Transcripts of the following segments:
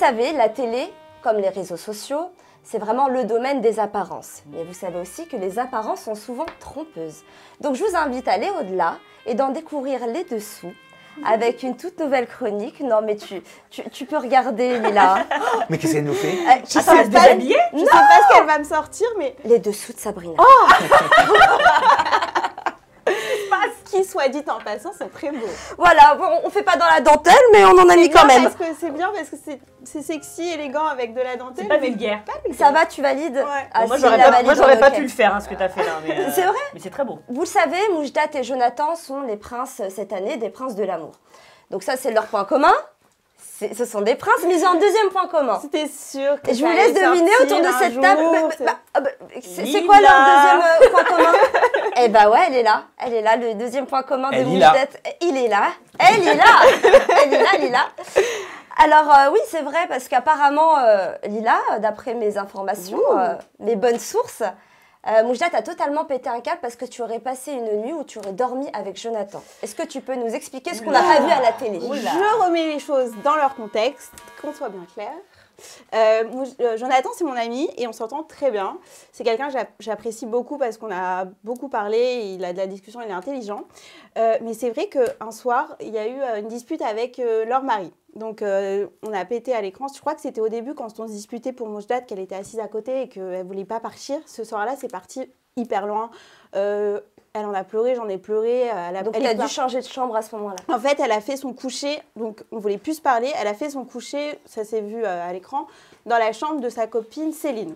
savez, la télé, comme les réseaux sociaux, c'est vraiment le domaine des apparences. Mais vous savez aussi que les apparences sont souvent trompeuses. Donc je vous invite à aller au-delà et d'en découvrir les dessous avec une toute nouvelle chronique. Non mais tu peux regarder, Lila. Mais qu'est-ce qu'elle nous fait? Tu Attends, elle se déshabiller? Je sais pas ce qu'elle va me sortir, mais Les dessous de Sabrina. qui soit dit en passant, c'est très beau. Voilà, bon, on fait pas dans la dentelle, mais on en a mis quand même. Parce que c'est bien, parce que c'est sexy, élégant avec de la dentelle. C'est pas mais vulgaire. Ça va, tu valides? Ouais. Ah, Moi, si, j'aurais la valide, pas ok. pu le faire, hein, ce que t'as fait là. Mais, C'est vrai? Mais c'est très beau. Vous le savez, Moujdat et Jonathan sont les princes cette année, des princes de l'amour. Donc ça, c'est leur point commun. Ce sont des princes, mais ils ont un deuxième point commun. C'était sûr que Et je vous ça laisse allait deviner sortir autour de un cette jour, table. C'est quoi leur deuxième point commun? Eh bah ouais, elle est là. Elle est là, le deuxième point commun de Moujdat. Il est là. Elle est là. Elle est là, Lila. Alors oui, c'est vrai, parce qu'apparemment, Lila, d'après mes informations, mes bonnes sources, Moujdat a totalement pété un câble parce que tu aurais passé une nuit où tu aurais dormi avec Jonathan. Est-ce que tu peux nous expliquer ce qu'on n'a pas vu à la télé? Je remets les choses dans leur contexte, qu'on soit bien clair. Jonathan, c'est mon ami et on s'entend très bien. C'est quelqu'un que j'apprécie beaucoup parce qu'on a beaucoup parlé, il a de la discussion, il est intelligent. Mais c'est vrai qu'un soir, il y a eu une dispute avec leur mari. Donc, on a pété à l'écran. Je crois que c'était au début, quand on se disputait pour Moujdat, qu'elle était assise à côté et qu'elle ne voulait pas partir. Ce soir-là, c'est parti hyper loin. Elle en a pleuré, j'en ai pleuré. Donc, elle a dû changer de chambre à ce moment-là. En fait, elle a fait son coucher, donc on ne voulait plus se parler. Elle a fait son coucher, ça s'est vu à l'écran, dans la chambre de sa copine Céline.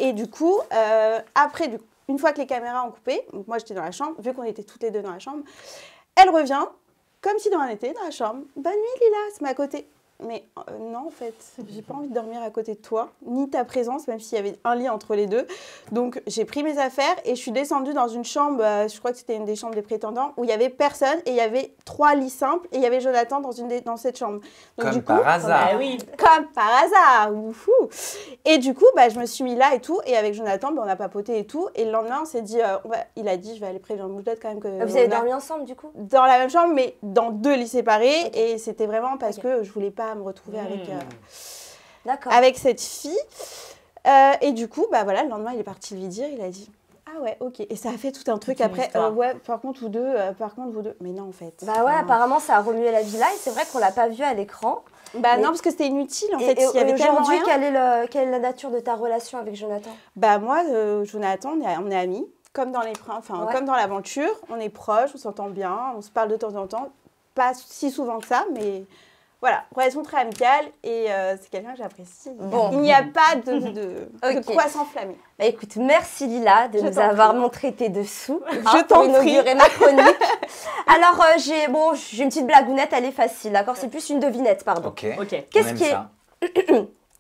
Et du coup, une fois que les caméras ont coupé, donc moi j'étais dans la chambre, vu qu'on était toutes les deux dans la chambre, elle revient, comme si de rien n'était, dans la chambre. Bonne nuit Lila, c'est ma côté. Mais non, en fait, j'ai pas envie de dormir à côté de toi, ni ta présence, même s'il y avait un lit entre les deux. Donc, j'ai pris mes affaires et je suis descendue dans une chambre, je crois que c'était une des chambres des prétendants, où il y avait personne et il y avait 3 lits simples et il y avait Jonathan dans cette chambre. Donc, Comme par hasard. Oui. Comme par hasard, oufou. Et du coup, je me suis mis là et tout, et avec Jonathan, on a papoté et tout. Et le lendemain, on s'est dit, il a dit, je vais aller prévenir Moujdat quand même que... Vous avez dormi ensemble, du coup? Dans la même chambre, mais dans 2 lits séparés. Okay. Et c'était vraiment parce que je voulais pas me retrouver avec cette fille. Et du coup, voilà, le lendemain, il est parti lui dire, il a dit, ah ouais, ok. Et ça a fait tout un truc après, ouais, par contre, vous deux. Mais non, en fait. Bah ouais, apparemment, ça a remué la villa et c'est vrai qu'on l'a pas vu à l'écran. Bah non, parce que c'était inutile, en fait. Il y avait aujourd'hui, quelle est la nature de ta relation avec Jonathan? Bah moi, Jonathan, on est amis, comme dans comme dans l'aventure. On est proches, on s'entend bien, on se parle de temps en temps. Pas si souvent que ça, mais... Voilà, relation très amicale et c'est quelqu'un que j'apprécie. Bon. Il n'y a pas de quoi s'enflammer. Bah écoute, merci Lila de nous avoir montré tes dessous. Je t'en prie. Pour inaugurer ma chronique. Alors, j'ai une petite blagounette, elle est facile, d'accord? C'est plus une devinette, pardon. Ok.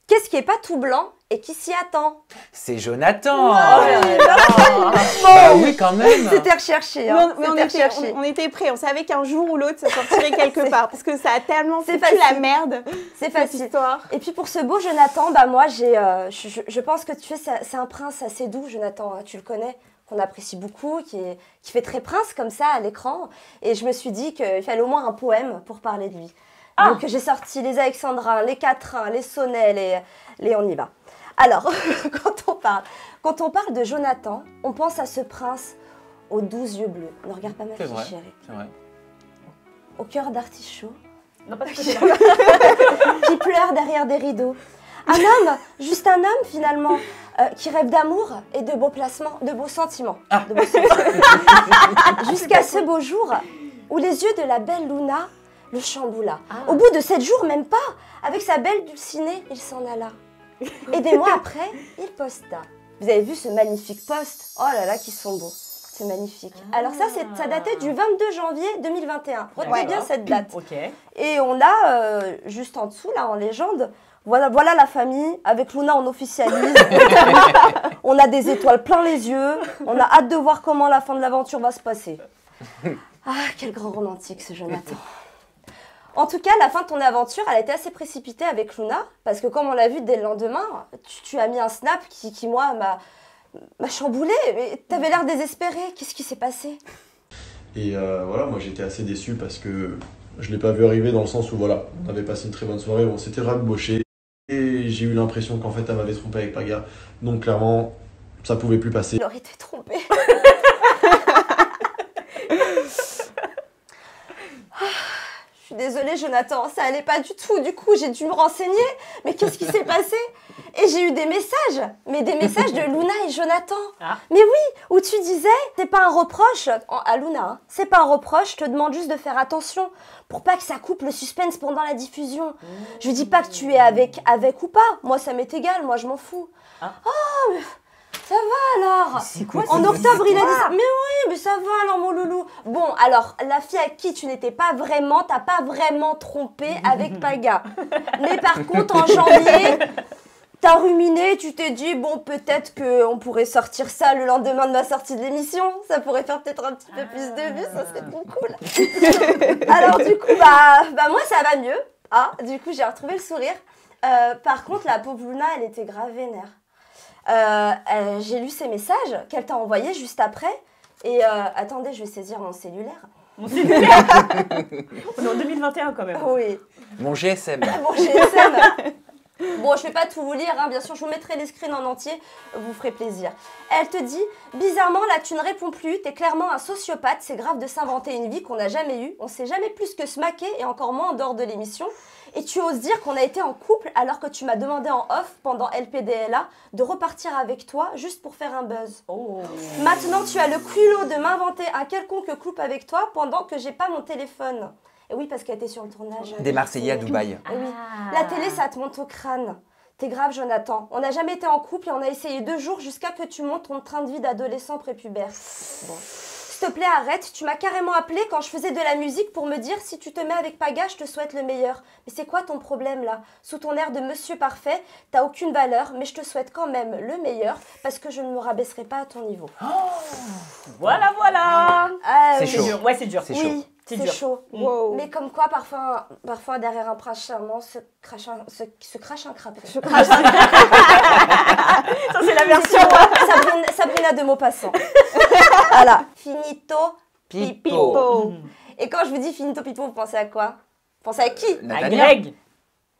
Qu'est-ce qui est pas tout blanc et qui s'y attend? C'est Jonathan. Bah oui, quand même. C'était recherché. Hein. Mais on était prêts. On savait qu'un jour ou l'autre, ça sortirait quelque part. Parce que ça a tellement foutu la merde. C'est facile. Et puis pour ce beau Jonathan, moi, je pense que c'est un prince assez doux, Jonathan. Hein, tu le connais, qu'on apprécie beaucoup, qui fait très prince comme ça à l'écran. Et je me suis dit qu'il fallait au moins un poème pour parler de lui. Donc j'ai sorti les alexandrins, les quatrains, les sonnets, on y va. Alors, quand on parle de Jonathan, on pense à ce prince aux 12 yeux bleus. Ne regarde pas ma fille chérie. C'est vrai. Au cœur d'artichaut. Non, pas de qui pleure derrière des rideaux. Un homme, juste un homme finalement, qui rêve d'amour et de beaux placements, de beaux sentiments. Jusqu'à ce beau jour où les yeux de la belle Luna le chamboula. Au bout de 7 jours, même pas, avec sa belle Dulcinée, il s'en alla. Et des mois après, il posta. Vous avez vu ce magnifique post? Oh là là, qu'ils sont beaux. C'est magnifique. Alors ça datait du 22 janvier 2021. Retenez bien cette date. Et on a, juste en dessous, là, en légende, voilà la famille. Avec Luna, on officialise. On a des étoiles plein les yeux. On a hâte de voir comment la fin de l'aventure va se passer. Ah, quel grand romantique, ce Jonathan. En tout cas, la fin de ton aventure, elle a été assez précipitée avec Luna, parce que comme on l'a vu dès le lendemain, tu as mis un snap qui moi, m'a chamboulé. Tu avais l'air désespéré. Qu'est-ce qui s'est passé? Et voilà, moi j'étais assez déçu parce que je ne l'ai pas vu arriver dans le sens où voilà, on avait passé une très bonne soirée, on s'était rabiboché. et j'ai eu l'impression qu'en fait elle m'avait trompé avec Paga. Donc clairement, ça pouvait plus passer. Il aurait été trompé. Je suis désolée, Jonathan, ça allait pas du tout. Du coup, j'ai dû me renseigner. Mais qu'est-ce qui s'est passé? Et j'ai eu des messages. Mais des messages de Luna et Jonathan. Ah. Mais oui, où tu disais, c'est pas un reproche à Luna, hein, c'est pas un reproche, je te demande juste de faire attention pour pas que ça coupe le suspense pendant la diffusion. Je dis pas que tu es avec ou pas. Moi, ça m'est égal, moi, je m'en fous. Ah. Oh, mais ça va alors. C'est quoi En cette octobre, il a dit ça. histoire Mais oui, mais ça va alors, mon loulou. Bon, alors, la fille à qui tu n'étais pas vraiment, t'as pas vraiment trompé avec Paga. Mais par contre, en janvier, t'as ruminé, tu t'es dit, bon, peut-être qu'on pourrait sortir ça le lendemain de ma sortie de l'émission. Ça pourrait faire peut-être un petit peu plus de vues, ça serait trop cool. Alors, du coup, bah moi, ça va mieux. Ah, du coup, j'ai retrouvé le sourire. Par contre, la pauvre Luna, elle était grave vénère. J'ai lu ses messages qu'elle t'a envoyés juste après. Et attendez, je vais saisir mon cellulaire. Mon cellulaire. On est en 2021 quand même. Oui, Mon GSM. mon GSM. Bon, je vais pas tout vous lire, hein. Bien sûr, je vous mettrai les screens en entier, vous ferez plaisir. Elle te dit, bizarrement, là, tu ne réponds plus, t'es clairement un sociopathe, c'est grave de s'inventer une vie qu'on n'a jamais eue, on sait jamais plus que se maquer, et encore moins en dehors de l'émission. Et tu oses dire qu'on a été en couple alors que tu m'as demandé en off, pendant LPDLA, de repartir avec toi, juste pour faire un buzz. Oh. Maintenant, tu as le culot de m'inventer un quelconque couple avec toi pendant que j'ai pas mon téléphone. Et oui, parce qu'elle était sur le tournage. Des Marseillais à Dubaï. Et oui. La télé, ça te monte au crâne. T'es grave, Jonathan. On n'a jamais été en couple et on a essayé 2 jours jusqu'à que tu montes ton train de vie d'adolescent prépubère. Bon. S'il te plaît, arrête. Tu m'as carrément appelé quand je faisais de la musique pour me dire si tu te mets avec Paga, je te souhaite le meilleur. Mais c'est quoi ton problème là? Sous ton air de monsieur parfait, t'as aucune valeur, mais je te souhaite quand même le meilleur parce que je ne me rabaisserai pas à ton niveau. Voilà, voilà. C'est C'est chaud. dur. Ouais, c'est dur. C'est chaud. Oui, C'est c'est dur. chaud. Wow. Mais comme quoi, parfois derrière un prince charmant se crache un crapaud. Ça, c'est la version. Sabrina de Maupassant. Voilà. Finito Pipo. Pipo. Et quand je vous dis finito pipo, vous pensez à quoi? Vous pensez à qui? À Nathalie. Greg.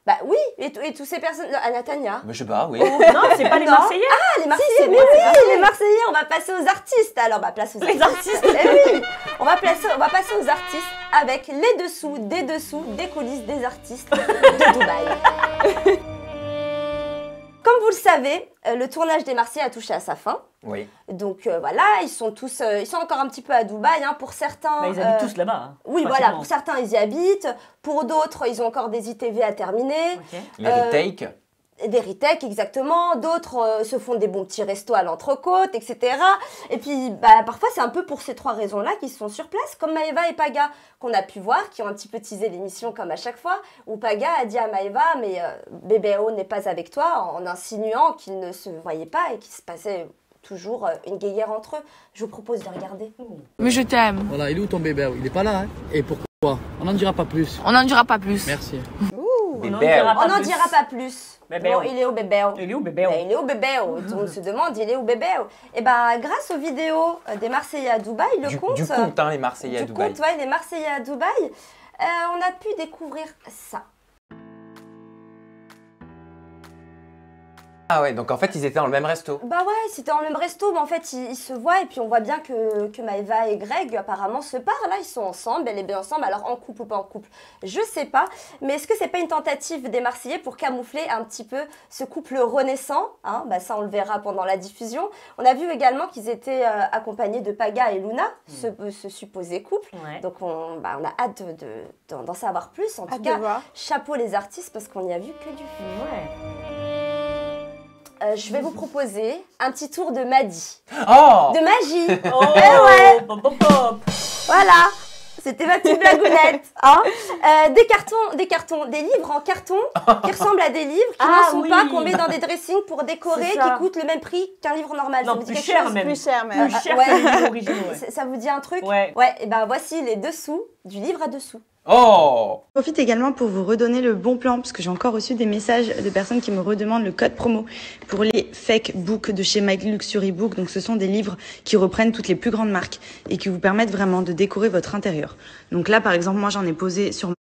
Bah oui, et toutes ces personnes. À Natania. Mais je sais pas, oui. Non, c'est pas les Non. Marseillais. Ah, les Marseillais, mais oui, les Marseillais, on va passer aux artistes. Alors, bah, place aux Les artistes. artistes. Eh oui, on va passer aux artistes avec les dessous, des coulisses des artistes de Dubaï. Comme vous le savez, le tournage des Marseillais a touché à sa fin. Oui. Donc voilà, ils sont encore un petit peu à Dubaï. Hein. Pour certains, Bah, ils habitent tous là-bas. Hein. oui, voilà, Pratiquement. pour certains, ils y habitent. Pour d'autres, ils ont encore des ITV à terminer. Ok. Les retakes. Des retakes, exactement. D'autres se font des bons petits restos à l'entrecôte, etc. Et puis, bah, parfois, c'est un peu pour ces 3 raisons-là qu'ils sont sur place, comme Maëva et Paga, qu'on a pu voir, qui ont un petit peu teasé l'émission comme à chaque fois, où Paga a dit à Maëva, mais Bébéo n'est pas avec toi, en insinuant qu'ils ne se voyaient pas et qu'il se passait toujours une guéguerre entre eux. Je vous propose de regarder. Mais je t'aime. Voilà, il est où ton bébé? Il est pas là, hein? Et pourquoi? On n'en dira pas plus. On n'en dira pas plus. Merci. On n'en Bébé. dira pas On n'en plus. dira pas plus. Bébéo. Bon, il est où, Bébéo? Il est où, bébé? Il est où Bébéo? On se demande, il est où Bébéo? Et ben, grâce aux vidéos des Marseillais à Dubaï, le Du compte... compte, hein, les Marseillais à du Dubaï. compte, ouais, les Marseillais à Dubaï, on a pu découvrir ça. Ah ouais, donc en fait, ils étaient dans le même resto. Bah ouais, c'était dans le même resto, mais en fait, ils se voient et puis on voit bien que Maëva et Greg, apparemment, se parlent. Là, ils sont ensemble, bel et bien ensemble. Alors, en couple ou pas en couple, je sais pas. Mais est-ce que c'est pas une tentative des Marseillais pour camoufler un petit peu ce couple renaissant, hein? Bah ça, on le verra pendant la diffusion. On a vu également qu'ils étaient accompagnés de Paga et Luna, ce supposé couple. Ouais. Donc, on a hâte d'en savoir plus. En tout Hâte cas, de voir. chapeau les artistes parce qu'on n'y a vu que du feu. Ouais. Je vais vous proposer un petit tour de Maddy. Oh De magie. Oh, ouais. pop, pop, pop. Voilà. C'était ma petite blagounette. Hein. Des livres en carton qui ressemblent à des livres qui Ah, n'en sont oui. pas, qu'on met dans des dressings pour décorer, C'est ça. qui coûtent le même prix qu'un livre normal. Non, ça vous dit plus quelque cher chose? même. Plus cher, même. Plus cher ouais. que les livres originaux. Ouais. Ça vous dit un truc? Ouais. Ouais, et ben voici les dessous du livre à dessous. Oh Je profite également pour vous redonner le bon plan parce que j'ai encore reçu des messages de personnes qui me redemandent le code promo pour les fake books de chez My Luxury Book. Donc ce sont des livres qui reprennent toutes les plus grandes marques et qui vous permettent vraiment de décorer votre intérieur. Donc là par exemple moi j'en ai posé sur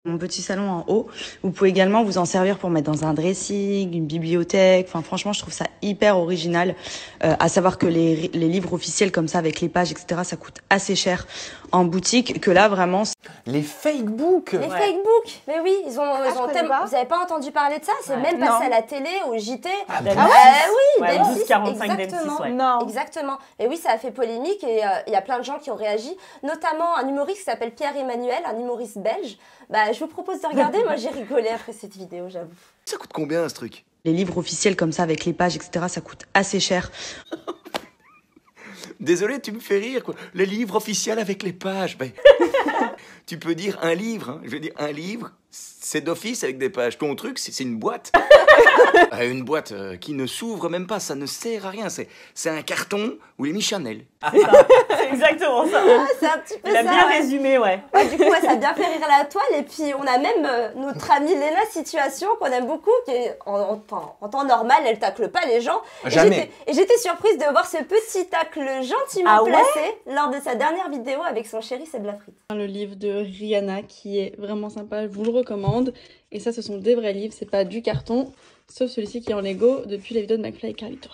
Mon petit salon en haut. Vous pouvez également vous en servir pour mettre dans un dressing, une bibliothèque. Enfin, franchement, je trouve ça hyper original. À savoir que les livres officiels comme ça, avec les pages, etc., ça coûte assez cher en boutique. Que là, vraiment... Les fake books. Les fake books, mais oui, ils ont connais tellement... pas. Vous avez pas entendu parler de ça? C'est Ouais. même passé Non. à la télé, au JT. d'M6. Oui, Ouais, d'M6, 12-45 exactement. d'M6, ouais. Non. Exactement. Et oui, ça a fait polémique et il y a plein de gens qui ont réagi, notamment un humoriste qui s'appelle Pierre-Emmanuel, un humoriste belge. Bah, je vous propose de regarder, moi j'ai rigolé après cette vidéo, j'avoue. Ça coûte combien ce truc? Les livres officiels comme ça, avec les pages, etc., ça coûte assez cher. Désolé, tu me fais rire, quoi. Le livre officiel avec les pages. Ben, tu peux dire un livre, hein. Je veux dire, un livre, c'est d'office avec des pages. Ton truc, c'est une boîte. Une boîte qui ne s'ouvre même pas, ça ne sert à rien. C'est un carton où il est mis Chanel. C'est exactement ça. C'est un petit peu Il a ça. bien ouais. résumé, ouais. Ouais, du coup, ouais, ça a bien fait rire la toile. Et puis, on a même notre amie Léna Situation, qu'on aime beaucoup, qui est en temps normal, elle tacle pas les gens. Jamais. Et j'étais surprise de voir ce petit tacle gentiment Ah ouais placé lors de sa dernière vidéo avec son chéri Seb Lafrite. Le livre de Rihanna qui est vraiment sympa, je vous le recommande. Et ça, ce sont des vrais livres, c'est pas du carton, sauf celui-ci qui est en Lego depuis la vidéo de McFly et Carlito.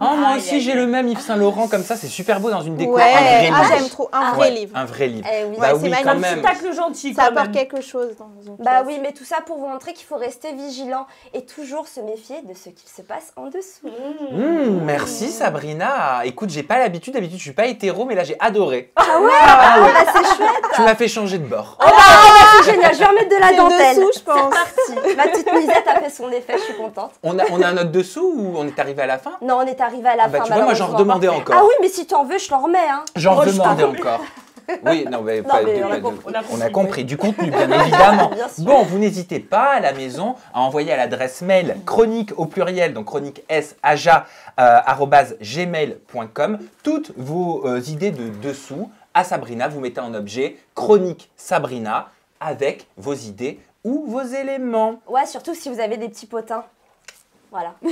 Oh, moi Aïe, aussi aïe, j'ai aïe. le même Yves Saint Laurent comme ça, c'est super beau dans une déco. Ouais, Un vrai livre. j'aime trop. Un vrai livre. Un vrai livre. Eh oui. Bah Ouais, c'est oui, magnifique. quand Un même. petit tacle gentil, Ça quand apporte même. quelque chose dans une Bah pièce. oui, mais tout ça pour vous montrer qu'il faut rester vigilant et toujours se méfier de ce qu'il se passe en dessous. Merci Sabrina. Écoute, j'ai pas l'habitude, d'habitude je suis pas hétéro, mais là j'ai adoré. Ah ouais, bah, c'est chouette. Tu m'as fait changer de bord. C'est génial, je vais remettre de la C'est dentelle. dessous, je pense. C'est parti. Ma petite misette a fait son effet, je suis contente. On a un note dessous ou on est arrivé à la fin? Non, on est arrivé à la Bah fin. tu vois, moi j'en malheureusement. redemandais encore. Ah oui, mais si t'en veux, je t'en remets. Hein. J'en Oh, je demandais t'en- encore. Oui, non, mais, Non, pas- mais on a pas- compris. on a compris. Du contenu, bien évidemment. Bien sûr. Bon, vous n'hésitez pas à la maison à envoyer à l'adresse mail chronique au pluriel, donc chronique @gmail.com toutes vos idées de dessous à Sabrina. Vous mettez en objet chronique Sabrina avec vos idées ou vos éléments. Ouais, surtout si vous avez des petits potins. Voilà. On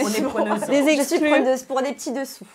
est preneuse. Je suis preneuse pour des petits dessous.